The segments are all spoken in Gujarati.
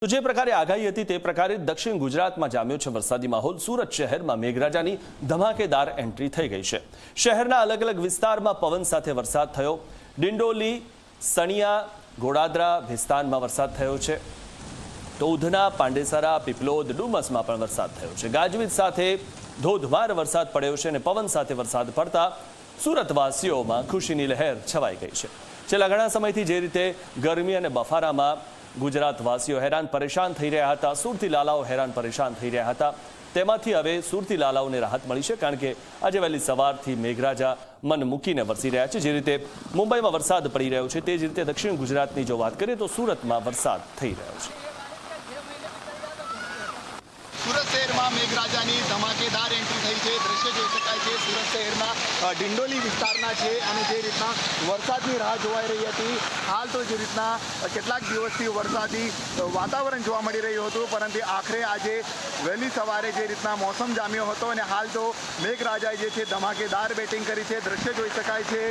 તો જે પ્રકારે આગાહી હતી તે પ્રકારે દક્ષિણ ગુજરાતમાં જામ્યો છે વરસાદી માહોલ। સુરત શહેરમાં મેઘરાજાની ધમાકેદાર એન્ટ્રી થઈ ગઈ છે। શહેરના અલગ અલગ વિસ્તારમાં પવન સાથે વરસાદ થયો। ડિંડોલી, સણિયા, ગોડાદરા વિસ્તારમાં વરસાદ થયો છે। તો ઉધના, પાંડેસરા, પીપલોદ, ડુમસમાં પણ વરસાદ થયો છે। ગાજવીજ સાથે ધોધમાર વરસાદ પડ્યો છે અને પવન સાથે વરસાદ પડતા સુરતવાસીઓમાં ખુશીની લહેર છવાઈ ગઈ છે। છેલ્લા ઘણા સમયથી જે રીતે ગરમી અને બફારામાં ગુજરાતવાસીઓ હેરાન પરેશાન થઈ રહ્યા હતા, સુરતી લાલાઓ હેરાન પરેશાન થઈ રહ્યા હતા, તેમાંથી હવે સુરતી લાલાઓને રાહત મળી છે, કારણ કે આજે વહેલી સવારથી મેઘરાજા મન મૂકીને વરસી રહ્યા છે। જે રીતે મુંબઈમાં વરસાદ પડી રહ્યો છે તે જ રીતે દક્ષિણ ગુજરાતની જો વાત કરીએ તો સુરતમાં વરસાદ થઈ રહ્યો છે। સુરત શહેરમાં મેઘરાજાની ધમાકેદાર એન્ટ્રી થઈ છે। દ્રશ્ય જોઈ શકાય છે સુરત શહેરના ડિંડોલી વિસ્તારના છે અને જે રીતના વરસાદની રાહ જોવાઈ રહી હતી, હાલ તો જે રીતના કેટલાક દિવસથી વરસાદી વાતાવરણ જોવા મળી રહ્યું હતું, પરંતુ આખરે આજે વહેલી સવારે જે રીતના મોસમ જામ્યો હતો અને હાલ તો મેઘરાજાએ જે છે ધમાકેદાર બેટિંગ કરી છે। દ્રશ્ય જોઈ શકાય છે,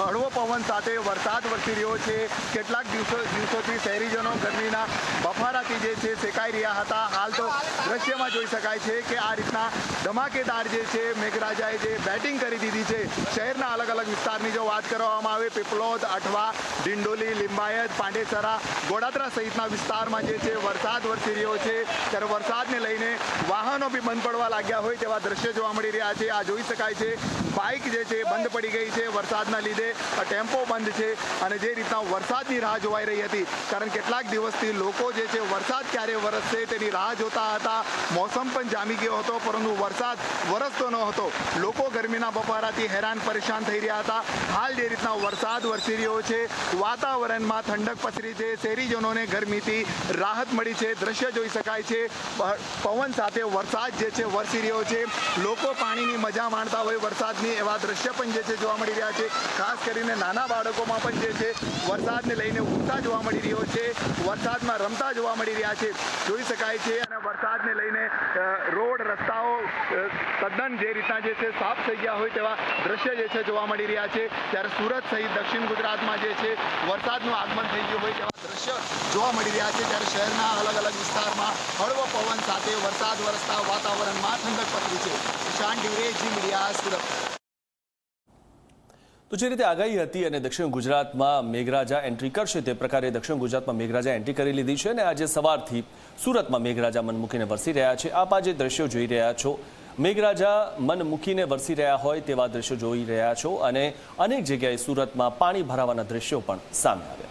હળવો પવન સાથે વરસાદ વરસી રહ્યો છે। કેટલાક દિવસોથી શહેરીજનો ગરમીના બફારાથી જે છે શેકાઈ રહ્યા હતા। હાલ તો દ્રશ્યમાં જોઈ શકાય છે કે આ રીતના ધમાકેદાર જે છે મેઘરાજાએ જે બેટિંગ કરી દીધી છે। શહેરના અલગ અલગ વિસ્તારની જો વાત કરવામાં આવે, પીપલોદ, અઠવા, ડિંડોલી, લિંબાયત, પાંડેસરા, ગોડાદરા સહિતના વિસ્તારમાં જે છે વરસાદ વરસી રહ્યો છે, ત્યારે વરસાદને લઈને વાહનો બી બંધ પડવા લાગ્યા હોય તેવા દ્રશ્ય જોવા મળી રહ્યા છે। આ જોઈ શકાય છે બાઇક જે છે બંધ પડી ગઈ છે વરસાદના લીધે, ટેમ્પો બંધ છે અને જે રીતના વરસાદની રાહ જોવાઈ રહી હતી, કારણ કેટલાક દિવસથી લોકો જે છે વરસાદ ક્યારે વરસશે તેની રાહ જોતા હતા। મોસમ પણ જામી ગયો હતો પરંતુ વરસાદ વરસતો ન હતો। લોકો ગરમીના બફારાથી હેરાન પરેશાન થઈ રહ્યા હતા। હાલ જે રીતના વરસાદ વરસી રહ્યો છે, વાતાવરણમાં ઠંડક પસરી છે, શહેરીજનોને ગરમીથી રાહત મળી છે। દ્રશ્ય જોઈ શકાય છે, પવન સાથે વરસાદ જે છે વરસી રહ્યો છે, લોકો પાણીની મજા માણતા હોય વરસાદની એવા દ્રશ્ય પણ જે છે જોવા મળી રહ્યા છે। ખાસ કરીને નાના બાળકોમાં પણ જે છે વરસાદને લઈને ઉત્સાહ જોવા મળી રહ્યો છે, વરસાદમાં રમતા જોવા મળી રહ્યા છે, જોઈ શકાય છે। અને વરસાદને લઈને રોડ રસ્તાઓ તદ્દન જે રીતના જે છે સાફ થઈ ગયા હોય તેવા દ્રશ્ય જે છે જોવા મળી રહ્યા છે। ત્યારે સુરત સહિત દક્ષિણ ગુજરાતમાં જે છે વરસાદનું આગમન થઈ ગયું હોય તેવા દ્રશ્ય જોવા મળી રહ્યા છે। ત્યારે શહેરના અલગ અલગ વિસ્તારમાં હળવો પવન સાથે વરસાદ વરસતા વાતાવરણમાં ઠંડક પસરી છે। શાન ડીરે, જી મીડિયા, સુરત। તો જે રીતે આગાહી હતી અને દક્ષિણ ગુજરાતમાં મેઘરાજા એન્ટ્રી કરશે તે પ્રકારે દક્ષિણ ગુજરાતમાં મેઘરાજા એન્ટ્રી કરી લીધી છે અને આજે સવારથી સુરતમાં મેઘરાજા મન મૂકીને વરસી રહ્યા છે। આપ આજે દ્રશ્યો જોઈ રહ્યા છો, મેઘરાજા મન મૂકીને વરસી રહ્યા હોય તેવા દ્રશ્યો જોઈ રહ્યા છો અને અનેક જગ્યાએ સુરતમાં પાણી ભરાવાના દ્રશ્યો પણ સામે આવ્યા।